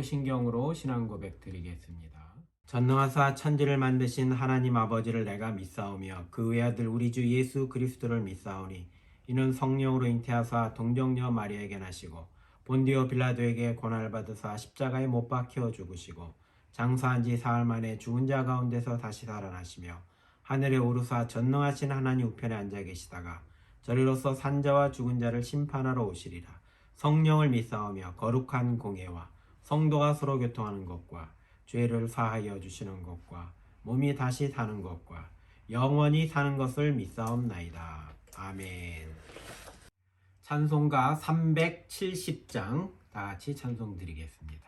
사도신경으로 신앙 고백 드리겠습니다. 전능하사 천지를 만드신 하나님 아버지를 내가 믿사오며 그 외아들 우리 주 예수 그리스도를 믿사오니 이는 성령으로 잉태하사 동정녀 마리아에게 나시고 본디오 빌라도에게 고난을 받으사 십자가에 못 박혀 죽으시고 장사한 지 사흘 만에 죽은 자 가운데서 다시 살아나시며 하늘에 오르사 전능하신 하나님 우편에 앉아 계시다가 저리로서 산자와 죽은 자를 심판하러 오시리라. 성령을 믿사오며 거룩한 공예와 성도가 서로 교통하는 것과 죄를 사하여 주시는 것과 몸이 다시 사는 것과 영원히 사는 것을 믿사옵나이다. 아멘. 찬송가 370장 다 같이 찬송 드리겠습니다.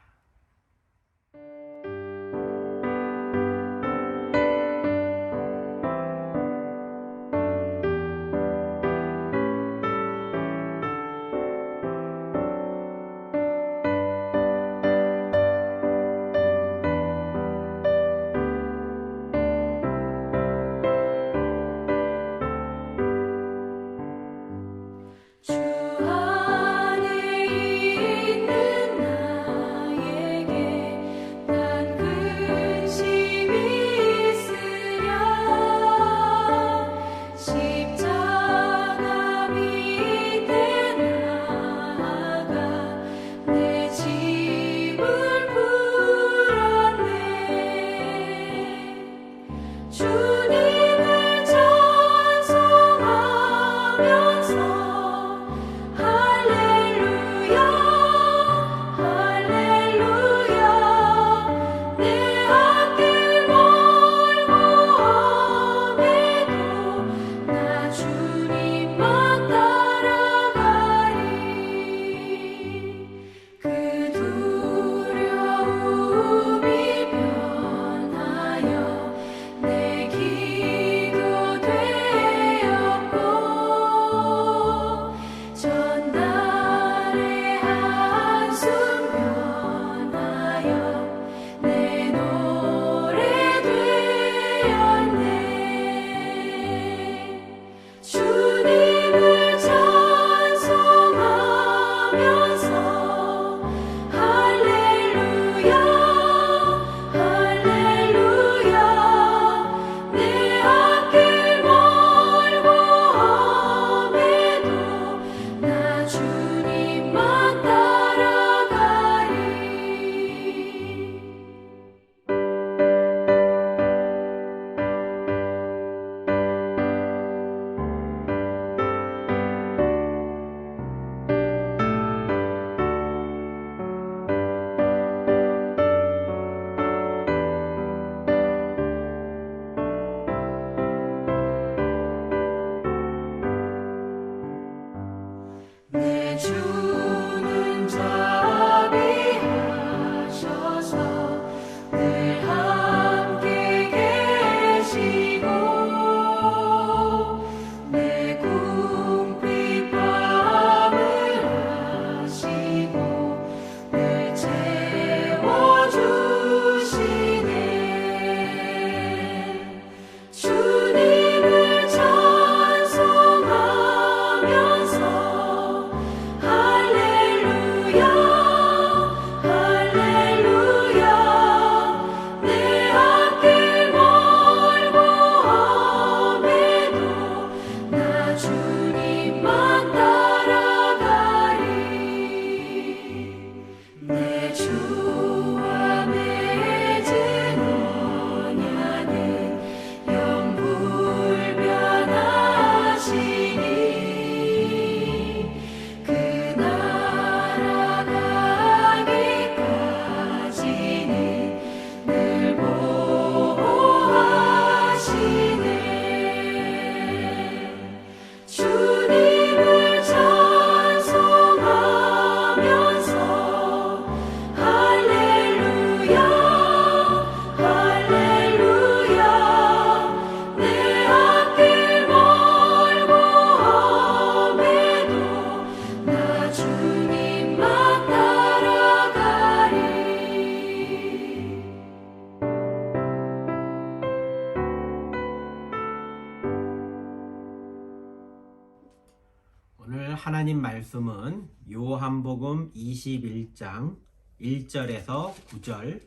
오늘 하나님 말씀은 요한복음 21장 1절에서 9절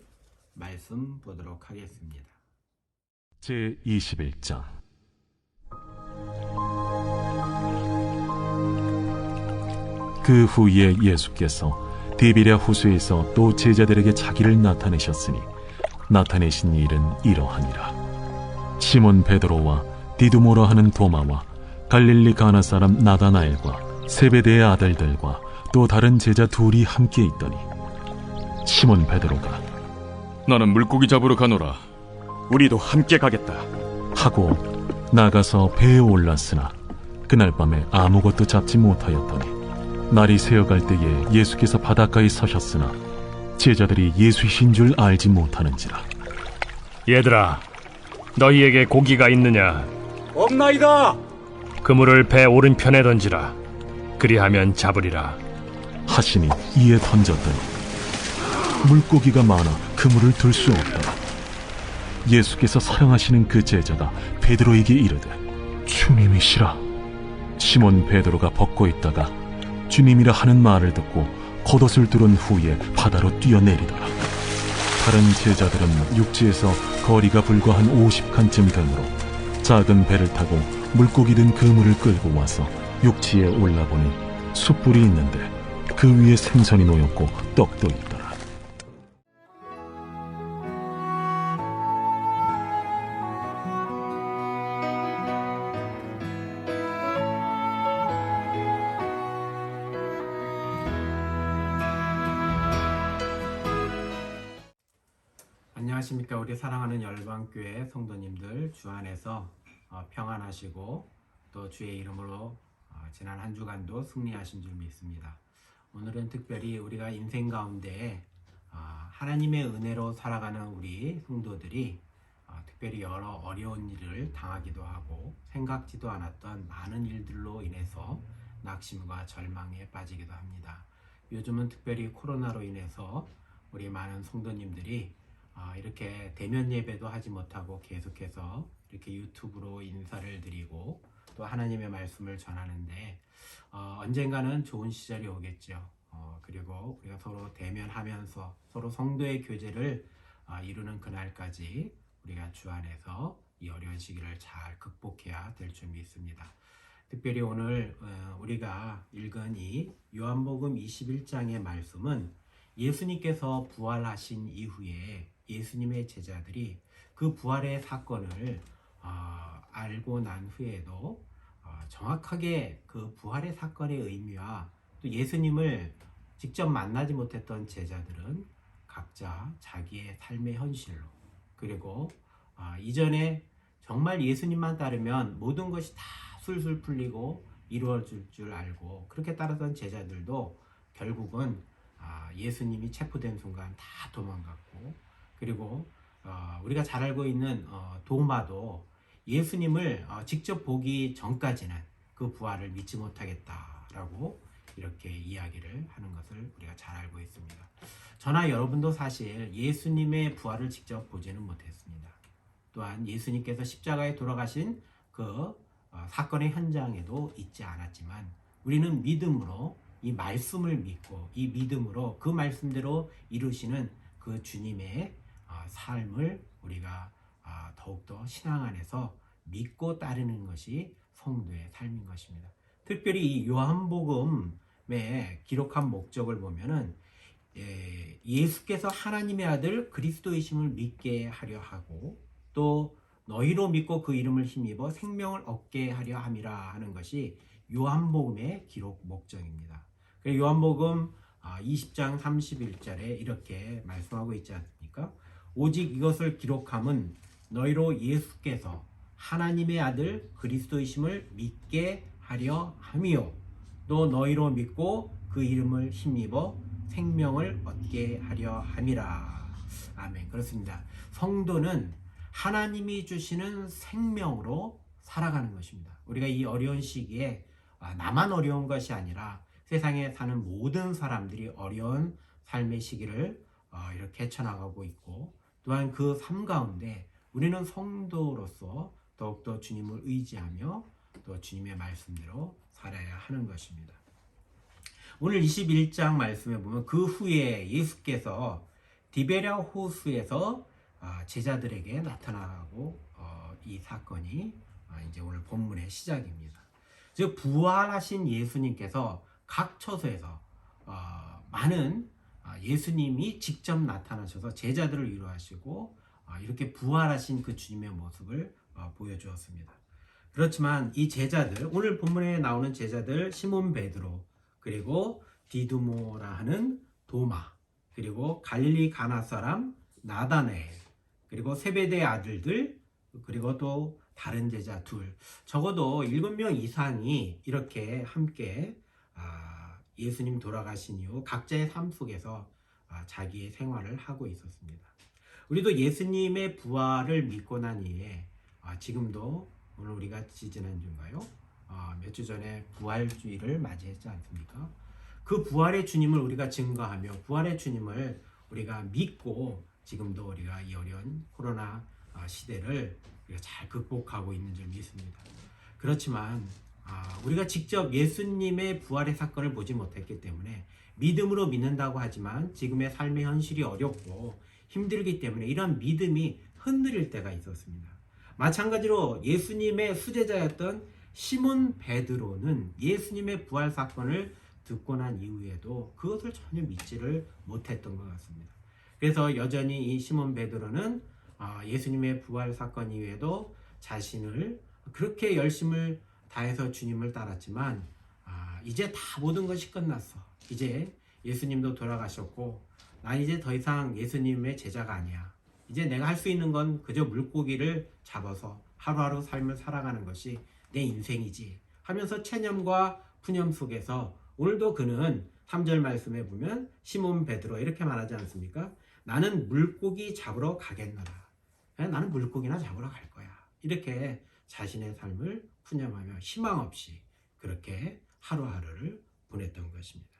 말씀 보도록 하겠습니다. 제21장. 그 후에 예수께서 디베랴 호수에서 또 제자들에게 자기를 나타내셨으니 나타내신 일은 이러하니라. 시몬 베드로와 디두모라 하는 도마와 갈릴리 가나 사람 나다나엘과 세베대의 아들들과 또 다른 제자 둘이 함께 있더니 시몬 베드로가 나는 물고기 잡으러 가노라. 우리도 함께 가겠다 하고 나가서 배에 올랐으나 그날 밤에 아무것도 잡지 못하였더니 날이 새어갈 때에 예수께서 바닷가에 서셨으나 제자들이 예수이신 줄 알지 못하는지라. 얘들아, 너희에게 고기가 있느냐? 없나이다. 그물을 배 오른편에 던지라. 그리하면 잡으리라. 하시니 이에 던졌더니 물고기가 많아 그물을 들 수 없더라. 예수께서 사랑하시는 그 제자가 베드로에게 이르되 주님이시라. 시몬 베드로가 벗고 있다가 주님이라 하는 말을 듣고 겉옷을 두른 후에 바다로 뛰어내리더라. 다른 제자들은 육지에서 거리가 불과 한 50칸쯤 되므로 작은 배를 타고 물고기 든 그물을 끌고 와서 육지에 올라보니 숯불이 있는데 그 위에 생선이 놓였고 떡도 있더라. 안녕하십니까. 우리 사랑하는 열방교회 성도님들, 주 안에서 평안하시고 또 주의 이름으로 지난 한 주간도 승리하신 줄 믿습니다. 오늘은 특별히 우리가 인생 가운데 하나님의 은혜로 살아가는 우리 성도들이 특별히 여러 어려운 일을 당하기도 하고 생각지도 않았던 많은 일들로 인해서 낙심과 절망에 빠지기도 합니다. 요즘은 특별히 코로나로 인해서 우리 많은 성도님들이 이렇게 대면 예배도 하지 못하고 계속해서 이렇게 유튜브로 인사를 드리고 또 하나님의 말씀을 전하는데 언젠가는 좋은 시절이 오겠죠. 그리고 우리가 서로 대면하면서 서로 성도의 교제를 이루는 그날까지 우리가 주 안에서 이 어려운 시기를 잘 극복해야 될 줄 믿습니다. 특별히 오늘 우리가 읽은 이 요한복음 21장의 말씀은 예수님께서 부활하신 이후에 예수님의 제자들이 그 부활의 사건을 알고 난 후에도 정확하게 그 부활의 사건의 의미와 또 예수님을 직접 만나지 못했던 제자들은 각자 자기의 삶의 현실로 그리고 이전에 정말 예수님만 따르면 모든 것이 다 술술 풀리고 이루어질 줄 알고 그렇게 따르던 제자들도 결국은 예수님이 체포된 순간 다 도망갔고 그리고 우리가 잘 알고 있는 도마도 예수님을 직접 보기 전까지는 그 부활을 믿지 못하겠다라고 이렇게 이야기를 하는 것을 우리가 잘 알고 있습니다. 저나 여러분도 사실 예수님의 부활을 직접 보지는 못했습니다. 또한 예수님께서 십자가에 돌아가신 그 사건의 현장에도 있지 않았지만 우리는 믿음으로 이 말씀을 믿고 이 믿음으로 그 말씀대로 이루시는 그 주님의 삶을 우리가 더욱더 신앙 안에서 믿고 따르는 것이 성도의 삶인 것입니다. 특별히 이 요한복음에 기록한 목적을 보면은 예수께서 하나님의 아들 그리스도이심을 믿게 하려 하고 또 너희로 믿고 그 이름을 힘입어 생명을 얻게 하려 함이라 하는 것이 요한복음의 기록 목적입니다. 요한복음 20장 31절에 이렇게 말씀하고 있지 않습니까? 오직 이것을 기록함은 너희로 예수께서 하나님의 아들 그리스도이심을 믿게 하려 함이요 또 너희로 믿고 그 이름을 힘입어 생명을 얻게 하려 함이라. 아멘. 그렇습니다. 성도는 하나님이 주시는 생명으로 살아가는 것입니다. 우리가 이 어려운 시기에 나만 어려운 것이 아니라 세상에 사는 모든 사람들이 어려운 삶의 시기를 이렇게 헤쳐나가고 있고 또한 그 삶 가운데 우리는 성도로서 더욱더 주님을 의지하며 또 주님의 말씀대로 살아야 하는 것입니다. 오늘 21장 말씀에 보면 그 후에 예수께서 디베랴 호수에서 제자들에게 나타나고 이 사건이 이제 오늘 본문의 시작입니다. 즉 부활하신 예수님께서 각 처소에서 많은 예수님이 직접 나타나셔서 제자들을 위로하시고 이렇게 부활하신 그 주님의 모습을 보여주었습니다. 그렇지만 이 제자들, 오늘 본문에 나오는 제자들 시몬 베드로, 그리고 디두모라 하는 도마, 그리고 갈릴리 가나 사람 나다나엘, 그리고 세베대의 아들들, 그리고 또 다른 제자 둘, 적어도 7명 이상이 이렇게 함께 예수님 돌아가신 이후 각자의 삶 속에서 자기의 생활을 하고 있었습니다. 우리도 예수님의 부활을 믿고 난 이후에 지금도 오늘 우리가 지지난주인가요? 몇 주 전에 부활주의를 맞이했지 않습니까? 그 부활의 주님을 우리가 증거하며 부활의 주님을 우리가 믿고 지금도 우리가 이 어려운 코로나 시대를 우리가 잘 극복하고 있는 줄 믿습니다. 그렇지만 우리가 직접 예수님의 부활의 사건을 보지 못했기 때문에 믿음으로 믿는다고 하지만 지금의 삶의 현실이 어렵고 힘들기 때문에 이런 믿음이 흔들릴 때가 있었습니다. 마찬가지로 예수님의 수제자였던 시몬 베드로는 예수님의 부활 사건을 듣고 난 이후에도 그것을 전혀 믿지를 못했던 것 같습니다. 그래서 여전히 이 시몬 베드로는 예수님의 부활 사건 이후에도 자신을 그렇게 열심을 다해서 주님을 따랐지만 이제 다 모든 것이 끝났어. 이제 예수님도 돌아가셨고 난 이제 더 이상 예수님의 제자가 아니야. 이제 내가 할 수 있는 건 그저 물고기를 잡아서 하루하루 삶을 살아가는 것이 내 인생이지 하면서 체념과 푸념 속에서 오늘도 그는 3절 말씀에 보면 시몬 베드로 이렇게 말하지 않습니까? 나는 물고기 잡으러 가겠노라. 나는 물고기나 잡으러 갈 거야. 이렇게 자신의 삶을 푸념하며 희망 없이 그렇게 하루하루를 보냈던 것입니다.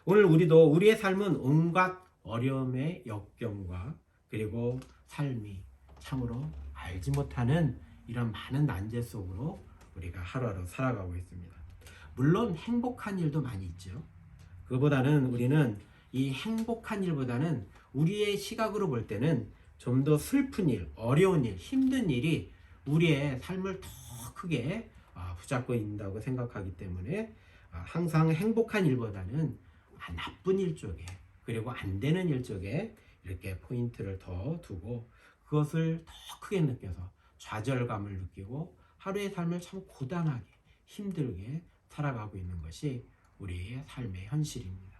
오늘 우리도 우리의 삶은 온갖 어려움의 역경과 그리고 삶이 참으로 알지 못하는 이런 많은 난제 속으로 우리가 하루하루 살아가고 있습니다. 물론 행복한 일도 많이 있죠. 그보다는 우리는 이 행복한 일보다는 우리의 시각으로 볼 때는 좀 더 슬픈 일, 어려운 일, 힘든 일이 우리의 삶을 더 크게 붙잡고 있다고 생각하기 때문에 항상 행복한 일보다는 나쁜 일 쪽에 그리고 안 되는 일 쪽에 이렇게 포인트를 더 두고 그것을 더 크게 느껴서 좌절감을 느끼고 하루의 삶을 참 고단하게 힘들게 살아가고 있는 것이 우리의 삶의 현실입니다.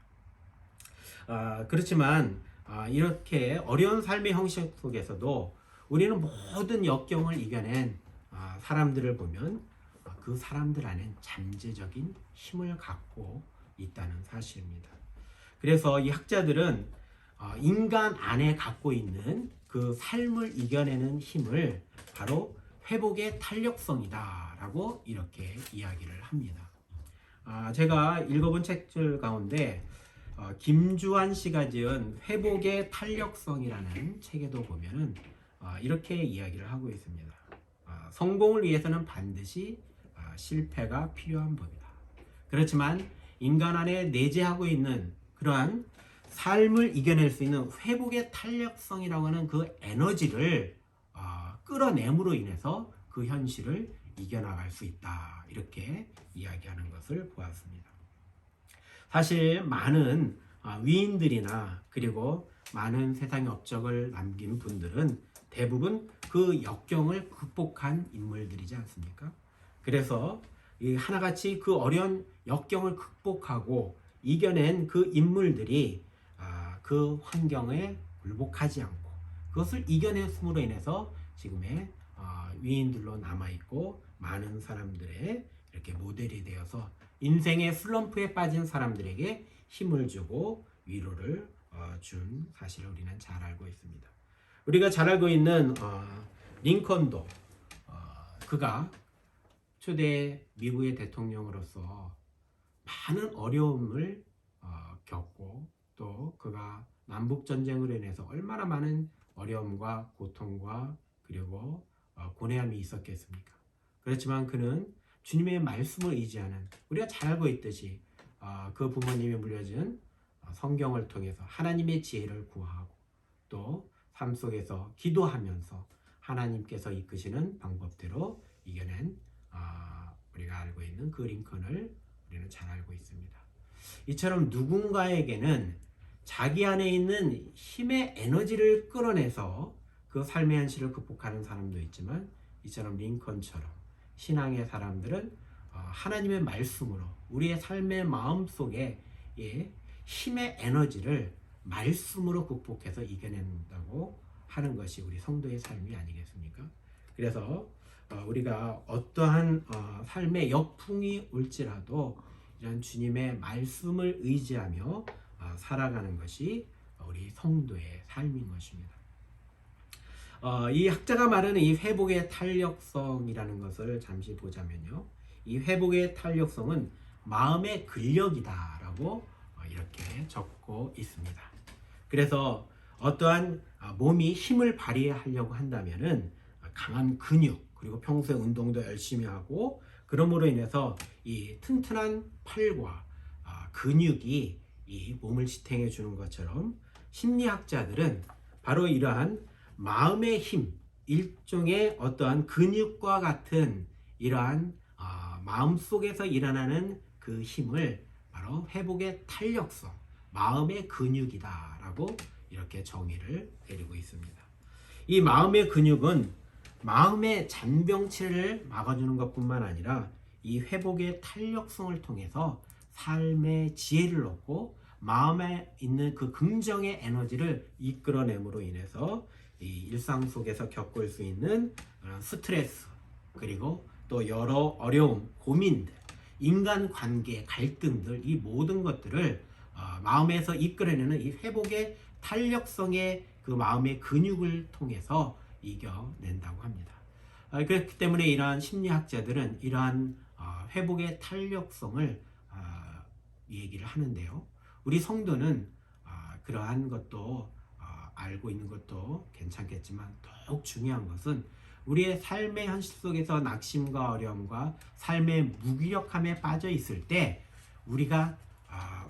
그렇지만 이렇게 어려운 삶의 형식 속에서도 우리는 모든 역경을 이겨낸 사람들을 보면 그 사람들 안엔 잠재적인 힘을 갖고 있다는 사실입니다. 그래서 이 학자들은 인간 안에 갖고 있는 그 삶을 이겨내는 힘을 바로 회복의 탄력성이다 라고 이렇게 이야기를 합니다. 제가 읽어본 책들 가운데 김주환 씨가 지은 회복의 탄력성이라는 책에도 보면은 이렇게 이야기를 하고 있습니다. 성공을 위해서는 반드시 실패가 필요한 법이다. 그렇지만 인간 안에 내재하고 있는 그러한 삶을 이겨낼 수 있는 회복의 탄력성이라고 하는 그 에너지를 끌어냄으로 인해서 그 현실을 이겨나갈 수 있다. 이렇게 이야기하는 것을 보았습니다. 사실 많은 위인들이나 그리고 많은 세상의 업적을 남긴 분들은 대부분 그 역경을 극복한 인물들이지 않습니까? 그래서 하나같이 그 어려운 역경을 극복하고 이겨낸 그 인물들이 그 환경에 굴복하지 않고 그것을 이겨냈음으로 인해서 지금의 위인들로 남아있고 많은 사람들의 이렇게 모델이 되어서 인생의 슬럼프에 빠진 사람들에게 힘을 주고 위로를 준 사실을 우리는 잘 알고 있습니다. 우리가 잘 알고 있는 링컨도 그가 초대 미국의 대통령으로서 많은 어려움을 겪고 또 그가 남북전쟁으로 인해서 얼마나 많은 어려움과 고통과 그리고 고뇌함이 있었겠습니까? 그렇지만 그는 주님의 말씀을 의지하는 우리가 잘 알고 있듯이 그 부모님이 물려준 성경을 통해서 하나님의 지혜를 구하고 또 삶 속에서 기도하면서 하나님께서 이끄시는 방법대로 이겨낸 우리가 알고 있는 그 링컨을 우리는 잘 알고 있습니다. 이처럼 누군가에게는 자기 안에 있는 힘의 에너지를 끌어내서 그 삶의 현실을 극복하는 사람도 있지만 이처럼 링컨처럼 신앙의 사람들은 하나님의 말씀으로 우리의 삶의 마음속에 힘의 에너지를 말씀으로 극복해서 이겨낸다고 하는 것이 우리 성도의 삶이 아니겠습니까? 그래서 우리가 어떠한 삶의 역풍이 올지라도 이런 주님의 말씀을 의지하며 살아가는 것이 우리 성도의 삶인 것입니다. 이 학자가 말하는 이 회복의 탄력성이라는 것을 잠시 보자면요. 이 회복의 탄력성은 마음의 근력이다라고 이렇게 적고 있습니다. 그래서 어떠한 몸이 힘을 발휘하려고 한다면은 강한 근육 그리고 평소에 운동도 열심히 하고 그러므로 인해서 이 튼튼한 팔과 근육이 이 몸을 지탱해 주는 것처럼 심리학자들은 바로 이러한 마음의 힘, 일종의 어떠한 근육과 같은 이러한 마음 속에서 일어나는 그 힘을 바로 회복의 탄력성, 마음의 근육이다라고 이렇게 정의를 내리고 있습니다. 이 마음의 근육은 마음의 잔병치를 막아주는 것뿐만 아니라 이 회복의 탄력성을 통해서 삶의 지혜를 얻고 마음에 있는 그 긍정의 에너지를 이끌어냄으로 인해서 이 일상 속에서 겪을 수 있는 스트레스 그리고 또 여러 어려움, 고민들, 인간관계, 갈등들 이 모든 것들을 마음에서 이끌어내는 이 회복의 탄력성의 그 마음의 근육을 통해서 이겨낸다고 합니다. 그렇기 때문에 이러한 심리학자들은 이러한 회복의 탄력성을 얘기를 하는데요. 우리 성도는 그러한 것도 알고 있는 것도 괜찮겠지만 더욱 중요한 것은 우리의 삶의 현실 속에서 낙심과 어려움과 삶의 무기력함에 빠져 있을 때 우리가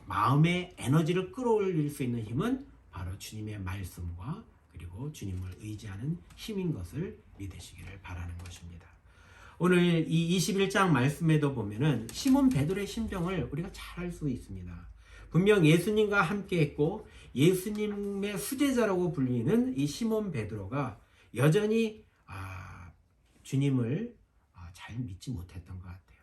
마음의 에너지를 끌어올릴 수 있는 힘은 바로 주님의 말씀과 그리고 주님을 의지하는 힘인 것을 믿으시기를 바라는 것입니다. 오늘 이 21장 말씀에도 보면은 시몬 베드로의 심정을 우리가 잘 알 수 있습니다. 분명 예수님과 함께 했고 예수님의 수제자라고 불리는 이 시몬 베드로가 여전히 주님을 잘 믿지 못했던 것 같아요.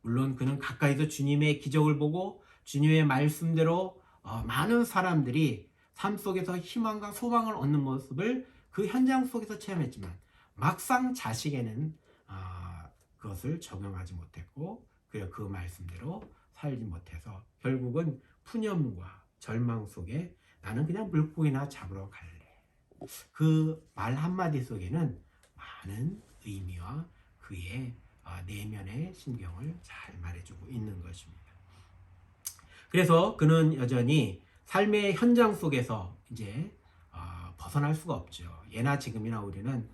물론 그는 가까이서 주님의 기적을 보고 주님의 말씀대로 많은 사람들이 삶 속에서 희망과 소망을 얻는 모습을 그 현장 속에서 체험했지만 막상 자식에는 그것을 적용하지 못했고 그 말씀대로 살지 못해서 결국은 푸념과 절망 속에 나는 그냥 물고기나 잡으러 갈래. 그 말 한마디 속에는 많은 의미와 그의 내면의 심경을 잘 말해주고 있는 것입니다. 그래서 그는 여전히 삶의 현장 속에서 이제 벗어날 수가 없죠. 예나 지금이나 우리는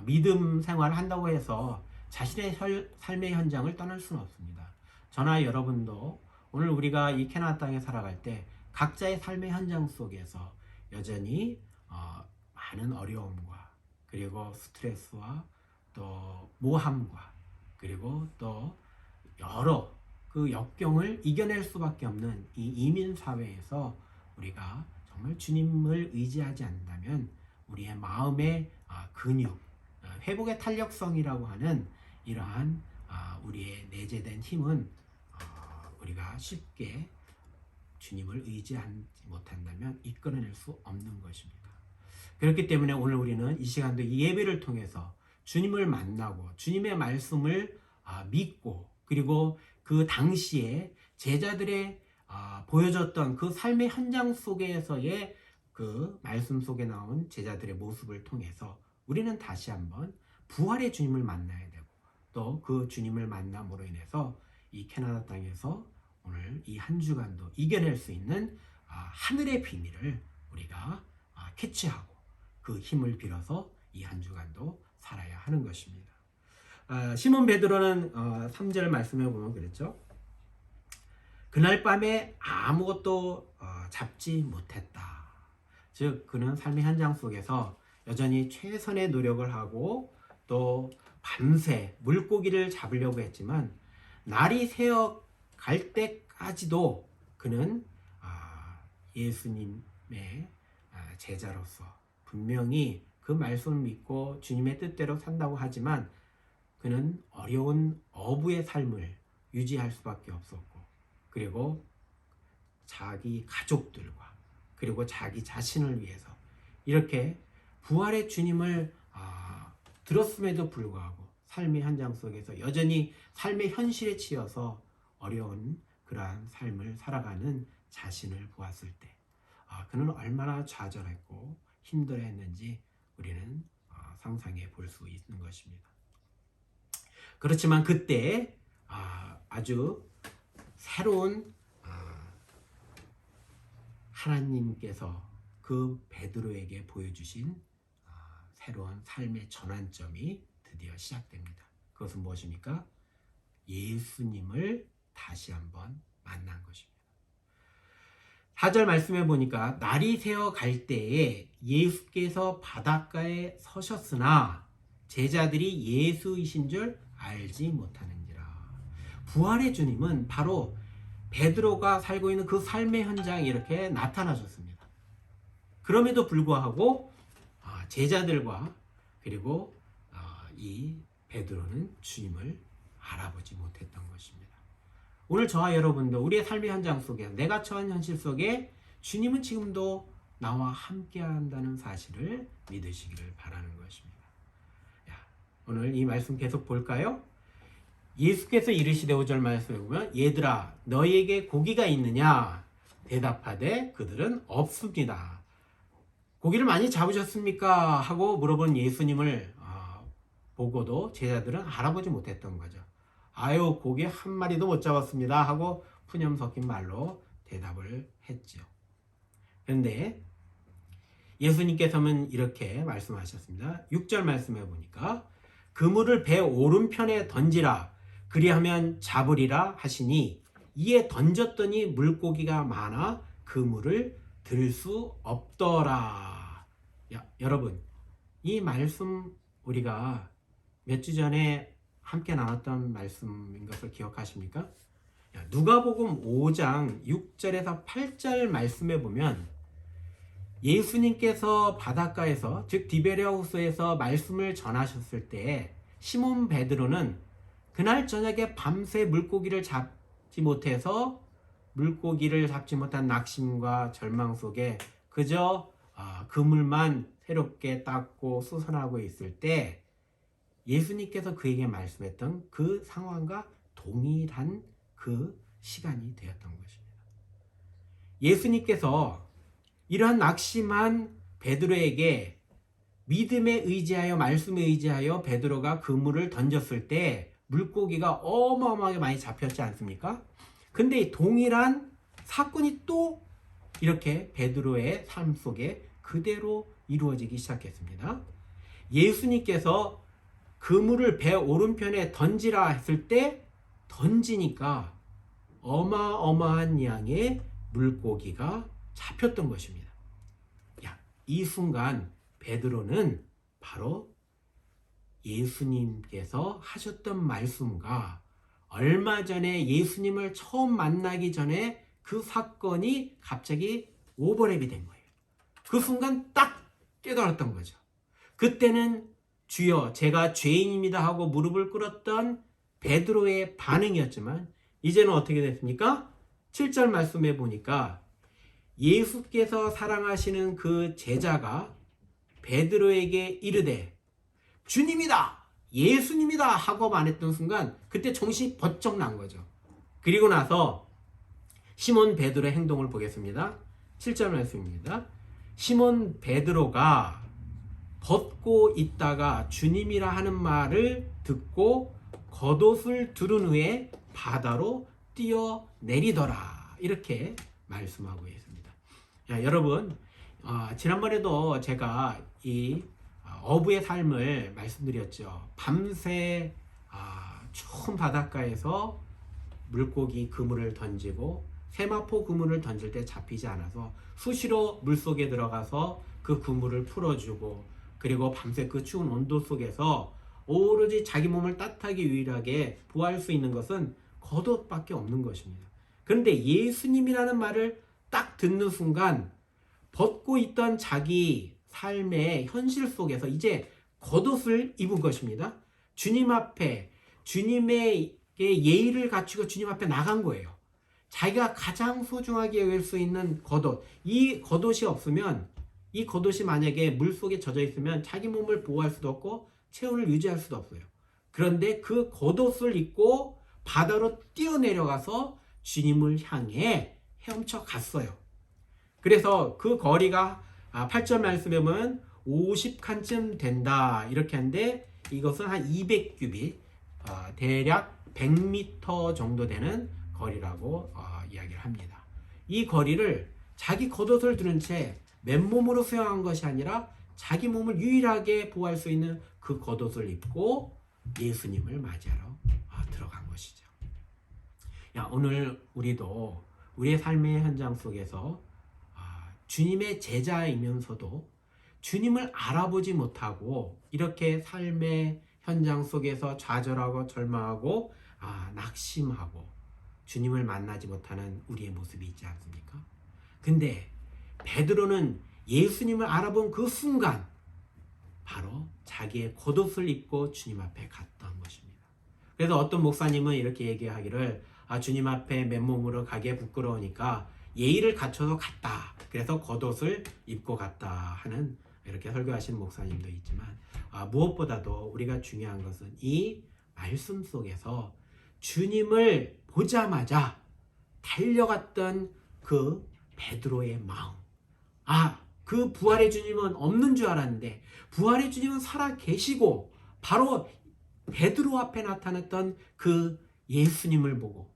믿음 생활을 한다고 해서 자신의 삶의 현장을 떠날 수는 없습니다. 저나 여러분도 오늘 우리가 이 캐나다 땅에 살아갈 때 각자의 삶의 현장 속에서 여전히 많은 어려움과 그리고 스트레스와 또 모함과 그리고 또 여러 그 역경을 이겨낼 수밖에 없는 이 이민 사회에서 우리가 정말 주님을 의지하지 않는다면 우리의 마음의 근육, 회복의 탄력성이라고 하는 이러한 우리의 내재된 힘은 우리가 쉽게 주님을 의지하지 못한다면 이끌어낼 수 없는 것입니다. 그렇기 때문에 오늘 우리는 이 시간도 이 예배를 통해서 주님을 만나고 주님의 말씀을 믿고 그리고 그 당시에 제자들의 보여줬던 그 삶의 현장 속에서의 그 말씀 속에 나온 제자들의 모습을 통해서 우리는 다시 한번 부활의 주님을 만나야 되고 또 그 주님을 만남으로 인해서 이 캐나다 땅에서 오늘 이 한 주간도 이겨낼 수 있는 하늘의 비밀을 우리가 캐치하고 그 힘을 빌어서 이 한 주간도 살아야 하는 것입니다. 시몬 베드로는 3절 말씀에 보면 그랬죠. 그날 밤에 아무것도 잡지 못했다. 즉 그는 삶의 현장 속에서 여전히 최선의 노력을 하고 또 밤새 물고기를 잡으려고 했지만 날이 새어 갈 때까지도 그는 예수님의 제자로서 분명히 그 말씀을 믿고 주님의 뜻대로 산다고 하지만 그는 어려운 어부의 삶을 유지할 수밖에 없었고, 그리고 자기 가족들과 그리고 자기 자신을 위해서 이렇게 부활의 주님을 들었음에도 불구하고 삶의 현장 속에서 여전히 삶의 현실에 치여서 어려운 그러한 삶을 살아가는 자신을 보았을 때 그는 얼마나 좌절했고 힘들어했는지 우리는 상상해 볼 수 있는 것입니다. 그렇지만 그때 아주 새로운 하나님께서 그 베드로에게 보여주신 새로운 삶의 전환점이 드디어 시작됩니다. 그것은 무엇입니까? 예수님을 다시 한번 만난 것입니다. 4절 말씀해 보니까 날이 새어 갈 때에 예수께서 바닷가에 서셨으나 제자들이 예수이신 줄 알지 못하는지라. 부활의 주님은 바로 베드로가 살고 있는 그 삶의 현장에 이렇게 나타나셨습니다. 그럼에도 불구하고 제자들과 그리고 이 베드로는 주님을 알아보지 못했던 것입니다. 오늘 저와 여러분도 우리의 삶의 현장 속에 내가 처한 현실 속에 주님은 지금도 나와 함께 한다는 사실을 믿으시기를 바라는 것입니다. 오늘 이 말씀 계속 볼까요? 예수께서 이르시되 5절 말씀에 보면 얘들아 너희에게 고기가 있느냐? 대답하되 그들은 없습니다. 고기를 많이 잡으셨습니까? 하고 물어본 예수님을 보고도 제자들은 알아보지 못했던 거죠. 아유 고기 한 마리도 못 잡았습니다 하고 푸념 섞인 말로 대답을 했죠. 그런데 예수님께서는 이렇게 말씀하셨습니다. 6절 말씀해 보니까 그물을 배 오른편에 던지라 그리하면 잡으리라 하시니 이에 던졌더니 물고기가 많아 그물을 들 수 없더라. 여러분 이 말씀 우리가 몇 주 전에 함께 나눴던 말씀인 것을 기억하십니까? 누가복음 5장 6절에서 8절 말씀에 보면 예수님께서 바닷가에서 즉 디베랴호수에서 말씀을 전하셨을 때 시몬 베드로는 그날 저녁에 밤새 물고기를 잡지 못해서 물고기를 잡지 못한 낙심과 절망 속에 그저 그물만 새롭게 닦고 수선하고 있을 때 예수님께서 그에게 말씀했던 그 상황과 동일한 그 시간이 되었던 것입니다. 예수님께서 이러한 낙심한 베드로에게 믿음에 의지하여 말씀에 의지하여 베드로가 그물을 던졌을 때 물고기가 어마어마하게 많이 잡혔지 않습니까? 근데 이 동일한 사건이 또 이렇게 베드로의 삶 속에 그대로 이루어지기 시작했습니다. 예수님께서 그물을 배 오른편에 던지라 했을 때 던지니까 어마어마한 양의 물고기가 잡혔던 것입니다. 이 순간 베드로는 바로 예수님께서 하셨던 말씀과 얼마 전에 예수님을 처음 만나기 전에 그 사건이 갑자기 오버랩이 된 거예요. 그 순간 딱 깨달았던 거죠. 그때는 주여 제가 죄인입니다 하고 무릎을 꿇었던 베드로의 반응이었지만 이제는 어떻게 됐습니까? 7절 말씀에 보니까 예수께서 사랑하시는 그 제자가 베드로에게 이르되 주님이다 예수님이다 하고 말했던 순간 그때 정신이 번쩍 난 거죠. 그리고 나서 시몬 베드로의 행동을 보겠습니다. 7절 말씀입니다. 시몬 베드로가 벗고 있다가 주님이라 하는 말을 듣고 겉옷을 두른 후에 바다로 뛰어내리더라 이렇게 말씀하고 있습니다. 여러분 지난번에도 제가 이 어부의 삶을 말씀드렸죠. 밤새 추운 바닷가에서 물고기 그물을 던지고 세마포 그물을 던질 때 잡히지 않아서 수시로 물속에 들어가서 그 그물을 풀어주고, 그리고 밤새 그 추운 온도 속에서 오로지 자기 몸을 따뜻하게 유일하게 보호할 수 있는 것은 겉옷밖에 없는 것입니다. 그런데 예수님이라는 말을 딱 듣는 순간 벗고 있던 자기 삶의 현실 속에서 이제 겉옷을 입은 것입니다. 주님 앞에 주님의 예의를 갖추고 주님 앞에 나간 거예요. 자기가 가장 소중하게 여길 수 있는 겉옷, 이 겉옷이 없으면, 이 겉옷이 만약에 물속에 젖어 있으면 자기 몸을 보호할 수도 없고 체온을 유지할 수도 없어요. 그런데 그 겉옷을 입고 바다로 뛰어내려가서 주님을 향해 헤엄쳐 갔어요. 그래서 그 거리가 8절 말씀에 보면 50칸쯤 된다 이렇게 하는데, 이것은 한 200규빗, 대략 100m 정도 되는 거리라고 이야기를 합니다. 이 거리를 자기 겉옷을 두른 채 맨몸으로 수영한 것이 아니라 자기 몸을 유일하게 보호할 수 있는 그 겉옷을 입고 예수님을 맞이하러 들어간 것이죠. 오늘 우리도 우리의 삶의 현장 속에서 주님의 제자이면서도 주님을 알아보지 못하고 이렇게 삶의 현장 속에서 좌절하고 절망하고 낙심하고 주님을 만나지 못하는 우리의 모습이 있지 않습니까? 근데 베드로는 예수님을 알아본 그 순간 바로 자기의 겉옷을 입고 주님 앞에 갔던 것입니다. 그래서 어떤 목사님은 이렇게 얘기하기를, 주님 앞에 맨몸으로 가기에 부끄러우니까 예의를 갖춰서 갔다, 그래서 겉옷을 입고 갔다 하는, 이렇게 설교하시는 목사님도 있지만, 무엇보다도 우리가 중요한 것은 이 말씀 속에서 주님을 보자마자 달려갔던 그 베드로의 마음, 그 부활의 주님은 없는 줄 알았는데 부활의 주님은 살아 계시고 바로 베드로 앞에 나타났던 그 예수님을 보고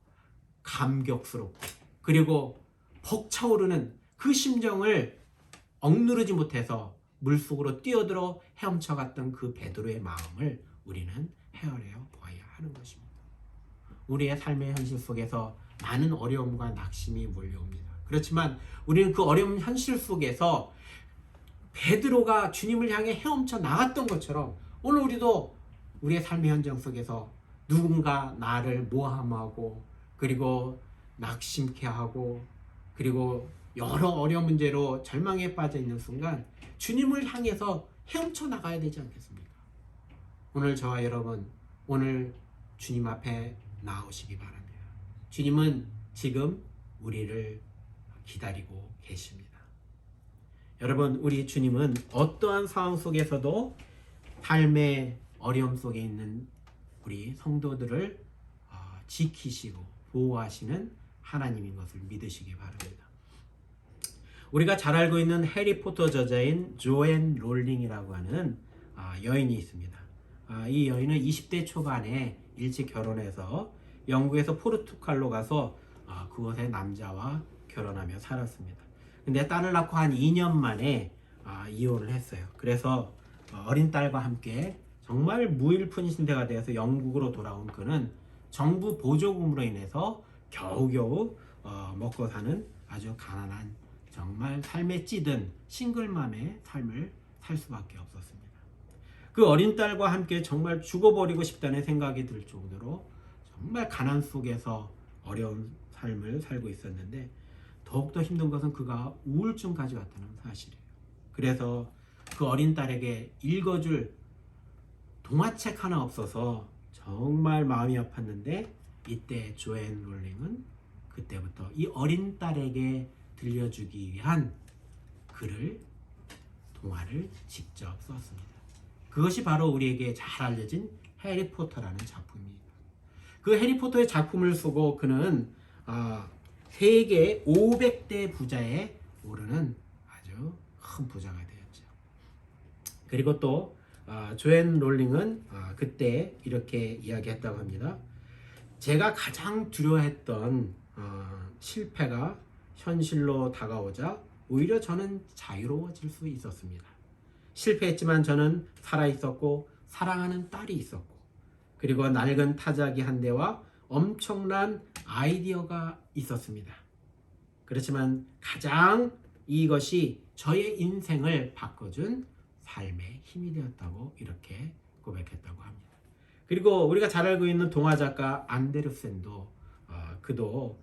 감격스럽고 그리고 벅차오르는 그 심정을 억누르지 못해서 물속으로 뛰어들어 헤엄쳐갔던 그 베드로의 마음을 우리는 헤아려 보아야 하는 것입니다. 우리의 삶의 현실 속에서 많은 어려움과 낙심이 몰려옵니다. 그렇지만 우리는 그 어려운 현실 속에서 베드로가 주님을 향해 헤엄쳐 나갔던 것처럼 오늘 우리도 우리의 삶의 현장 속에서 누군가 나를 모함하고 그리고 낙심케 하고 그리고 여러 어려운 문제로 절망에 빠져 있는 순간 주님을 향해서 헤엄쳐 나가야 되지 않겠습니까? 오늘 저와 여러분, 오늘 주님 앞에 나오시기 바랍니다. 주님은 지금 우리를 기다리고 계십니다. 여러분, 우리 주님은 어떠한 상황 속에서도 삶의 어려움 속에 있는 우리 성도들을 지키시고 보호하시는 하나님인 것을 믿으시기 바랍니다. 우리가 잘 알고 있는 해리포터 저자인 조앤 롤링이라고 하는 여인이 있습니다. 이 여인은 20대 초반에 일찍 결혼해서 영국에서 포르투갈로 가서 그곳의 남자와 결혼하며 살았습니다. 근데 딸을 낳고 한 2년 만에 이혼을 했어요. 그래서 어린 딸과 함께 정말 무일푼 신세가 되어서 영국으로 돌아온 그는 정부 보조금으로 인해서 겨우겨우 먹고 사는 아주 가난한, 정말 삶에 찌든 싱글맘의 삶을 살 수밖에 없었습니다. 그 어린 딸과 함께 정말 죽어버리고 싶다는 생각이 들 정도로 정말 가난 속에서 어려운 삶을 살고 있었는데, 더욱더 힘든 것은 그가 우울증까지 왔다는 사실이에요. 그래서 그 어린 딸에게 읽어줄 동화책 하나 없어서 정말 마음이 아팠는데, 이때 조앤 롤링은 그때부터 이 어린 딸에게 들려주기 위한 글을, 동화를 직접 썼습니다. 그것이 바로 우리에게 잘 알려진 해리포터라는 작품입니다. 그 해리포터의 작품을 쓰고 그는 세계 500대 부자에 오르는 아주 큰 부자가 되었죠. 그리고 또 조앤 롤링은 그때 이렇게 이야기했다고 합니다. 제가 가장 두려워했던 실패가 현실로 다가오자 오히려 저는 자유로워질 수 있었습니다. 실패했지만 저는 살아있었고 사랑하는 딸이 있었고, 그리고 낡은 타자기 한 대와 엄청난 아이디어가 있었습니다. 그렇지만 가장 이것이 저의 인생을 바꿔준 삶의 힘이 되었다고 이렇게 고백했다고 합니다. 그리고 우리가 잘 알고 있는 동화 작가 안데르센도 그도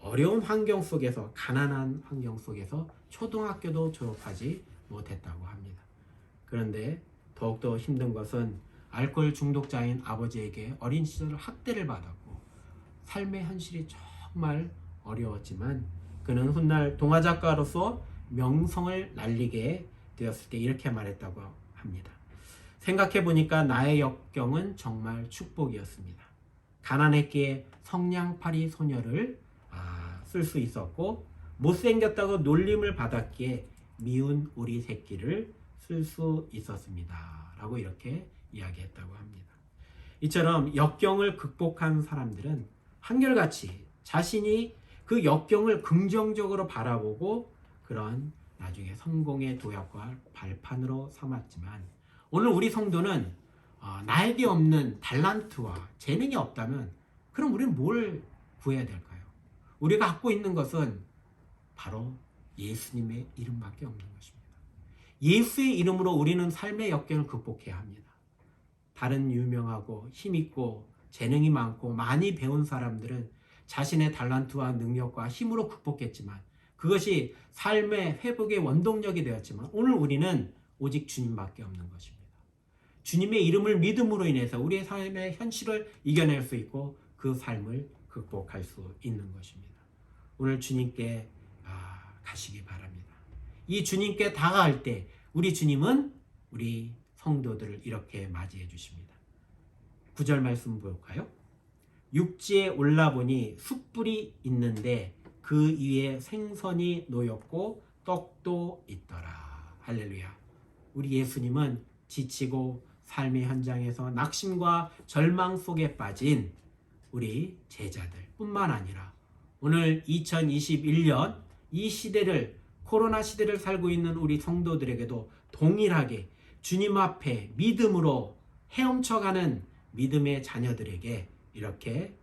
어려운 환경 속에서, 가난한 환경 속에서 초등학교도 졸업하지 못했다고 합니다. 그런데 더욱더 힘든 것은 알코올 중독자인 아버지에게 어린 시절 학대를 받았고 삶의 현실이 정말 어려웠지만 그는 훗날 동화 작가로서 명성을 날리게 되었을 때 이렇게 말했다고 합니다. 생각해 보니까 나의 역경은 정말 축복이었습니다. 가난했기에 성냥팔이 소녀를 쓸 수 있었고, 못생겼다고 놀림을 받았기에 미운 오리 새끼를 쓸 수 있었습니다. 라고 이렇게 이야기했다고 합니다. 이처럼 역경을 극복한 사람들은 한결같이 자신이 그 역경을 긍정적으로 바라보고 그런 나중에 성공의 도약과 발판으로 삼았지만, 오늘 우리 성도는 나에게 없는 달란트와 재능이 없다면 그럼 우리는 뭘 구해야 될까요? 우리가 갖고 있는 것은 바로 예수님의 이름밖에 없는 것입니다. 예수의 이름으로 우리는 삶의 역경을 극복해야 합니다. 다른 유명하고 힘있고 재능이 많고 많이 배운 사람들은 자신의 달란트와 능력과 힘으로 극복했지만 그것이 삶의 회복의 원동력이 되었지만 오늘 우리는 오직 주님밖에 없는 것입니다. 주님의 이름을 믿음으로 인해서 우리의 삶의 현실을 이겨낼 수 있고 그 삶을 극복할 수 있는 것입니다. 오늘 주님께 가시기 바랍니다. 이 주님께 다가갈 때 우리 주님은 우리 성도들을 이렇게 맞이해 주십니다. 9절 말씀 볼까요? 육지에 올라보니 숯불이 있는데 그 위에 생선이 놓였고 떡도 있더라. 할렐루야. 우리 예수님은 지치고 삶의 현장에서 낙심과 절망 속에 빠진 우리 제자들 뿐만 아니라 오늘 2021년 이 시대를, 코로나 시대를 살고 있는 우리 성도들에게도 동일하게 주님 앞에 믿음으로 헤엄쳐가는 믿음의 자녀들에게 이렇게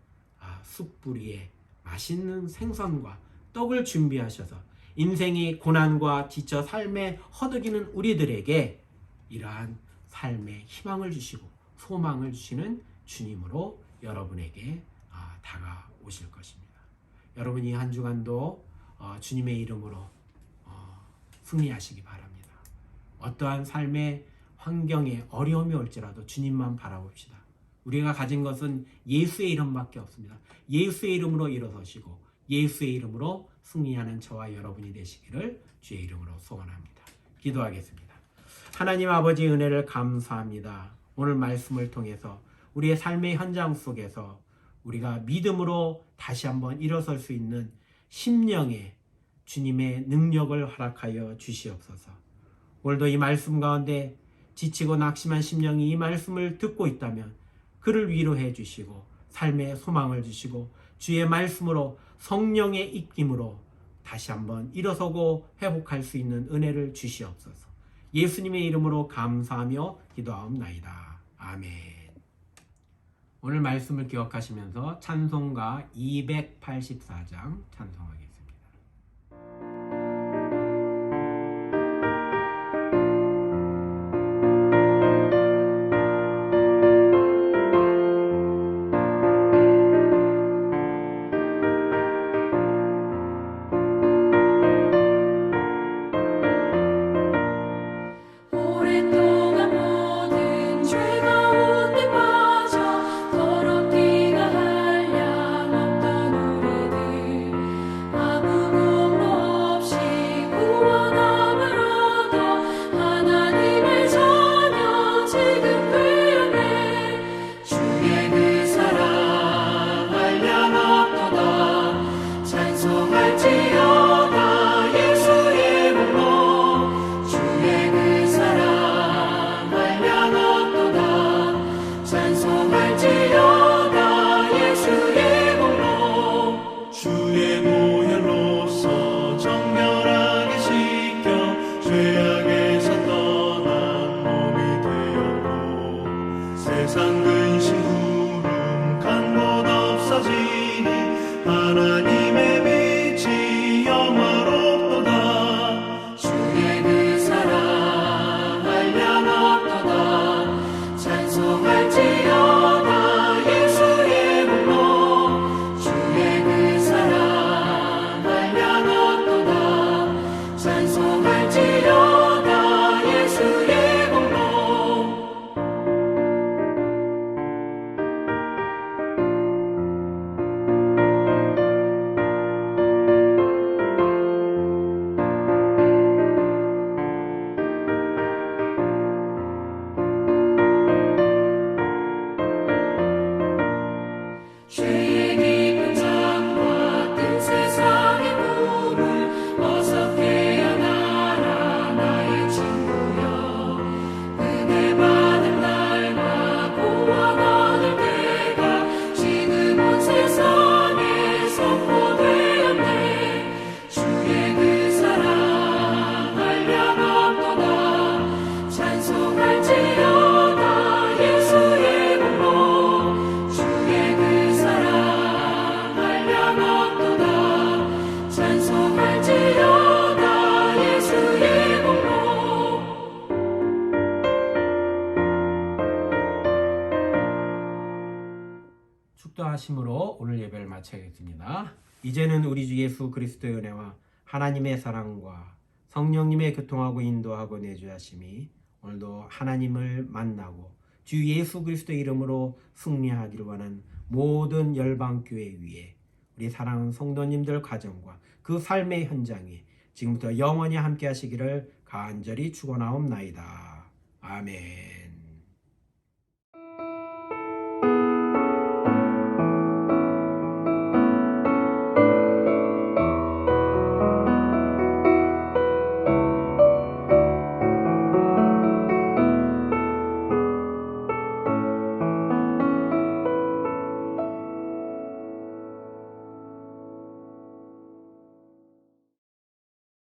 숯불 위에 맛있는 생선과 떡을 준비하셔서 인생이 고난과 지쳐 삶에 허덕이는 우리들에게 이러한 삶의 희망을 주시고 소망을 주시는 주님으로 여러분에게 다가오실 것입니다. 여러분 이 한 주간도 주님의 이름으로 승리하시기 바랍니다. 어떠한 삶의 환경에 어려움이 올지라도 주님만 바라봅시다. 우리가 가진 것은 예수의 이름밖에 없습니다. 예수의 이름으로 일어서시고 예수의 이름으로 승리하는 저와 여러분이 되시기를 주의 이름으로 소원합니다. 기도하겠습니다. 하나님 아버지 은혜를 감사합니다. 오늘 말씀을 통해서 우리의 삶의 현장 속에서 우리가 믿음으로 다시 한번 일어설 수 있는 심령에 주님의 능력을 허락하여 주시옵소서. 오늘도 이 말씀 가운데 지치고 낙심한 심령이 이 말씀을 듣고 있다면 그를 위로해 주시고 삶의 소망을 주시고 주의 말씀으로 성령의 입김으로 다시 한번 일어서고 회복할 수 있는 은혜를 주시옵소서. 예수님의 이름으로 감사하며 기도하옵나이다. 아멘. 오늘 말씀을 기억하시면서 찬송가 284장 찬송하겠습니다. 오랫동안 모든 죄 가운데 빠져 더럽기가 한량 없던 우리들 마쳐야겠습니다. 이제는 우리 주 예수 그리스도의 은혜와 하나님의 사랑과 성령님의 교통하고 인도하고 내주하심이 오늘도 하나님을 만나고 주 예수 그리스도의 이름으로 승리하기를 원하는 모든 열방교회 위에 우리 사랑하는 성도님들 가정과 그 삶의 현장에 지금부터 영원히 함께 하시기를 간절히 축원하옵나이다. 아멘.